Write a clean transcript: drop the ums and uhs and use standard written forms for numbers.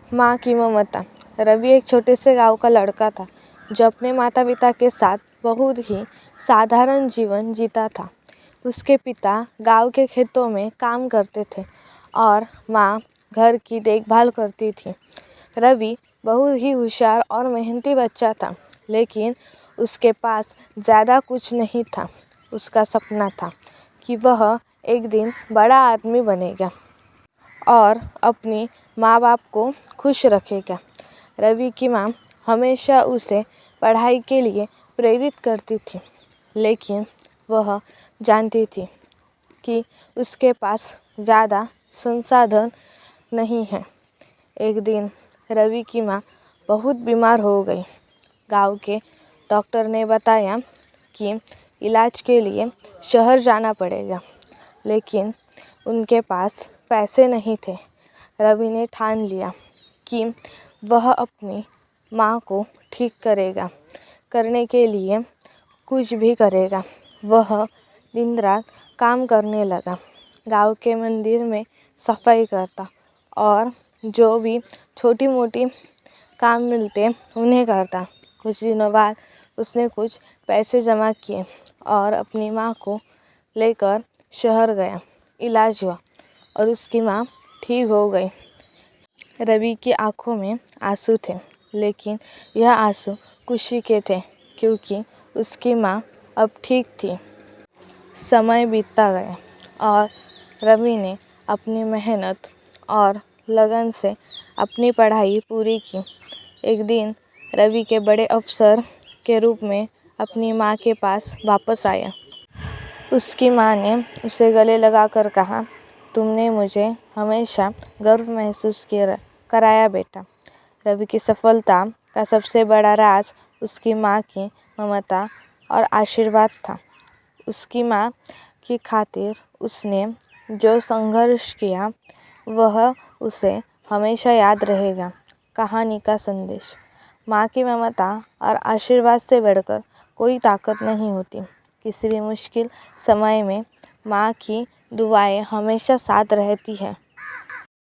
माँ की ममता। रवि एक छोटे से गांव का लड़का था जो अपने माता पिता के साथ बहुत ही साधारण जीवन जीता था। उसके पिता गांव के खेतों में काम करते थे और माँ घर की देखभाल करती थी। रवि बहुत ही होशियार और मेहनती बच्चा था, लेकिन उसके पास ज़्यादा कुछ नहीं था। उसका सपना था कि वह एक दिन बड़ा आदमी बनेगा और अपनी माँ बाप को खुश रखेगा। रवि की माँ हमेशा उसे पढ़ाई के लिए प्रेरित करती थी, लेकिन वह जानती थी कि उसके पास ज़्यादा संसाधन नहीं है। एक दिन रवि की माँ बहुत बीमार हो गई। गांव के डॉक्टर ने बताया कि इलाज के लिए शहर जाना पड़ेगा, लेकिन उनके पास पैसे नहीं थे। रवि ने ठान लिया कि वह अपनी माँ को ठीक करने के लिए कुछ भी करेगा। वह दिन रात काम करने लगा। गांव के मंदिर में सफाई करता और जो भी छोटी मोटी काम मिलते उन्हें करता। कुछ दिनों बाद उसने कुछ पैसे जमा किए और अपनी माँ को लेकर शहर गया। इलाज हुआ और उसकी माँ ठीक हो गई। रवि की आंखों में आंसू थे, लेकिन यह आंसू खुशी के थे क्योंकि उसकी माँ अब ठीक थी। समय बीतता गया और रवि ने अपनी मेहनत और लगन से अपनी पढ़ाई पूरी की। एक दिन रवि के बड़े अफसर के रूप में अपनी माँ के पास वापस आया। उसकी माँ ने उसे गले लगाकर कहा, तुमने मुझे हमेशा गर्व महसूस कराया बेटा। रवि की सफलता का सबसे बड़ा राज उसकी माँ की ममता और आशीर्वाद था। उसकी माँ की खातिर उसने जो संघर्ष किया वह उसे हमेशा याद रहेगा। कहानी का संदेश। माँ की ममता और आशीर्वाद से बढ़कर कोई ताकत नहीं होती। किसी भी मुश्किल समय में माँ की दुआएं हमेशा साथ रहती है।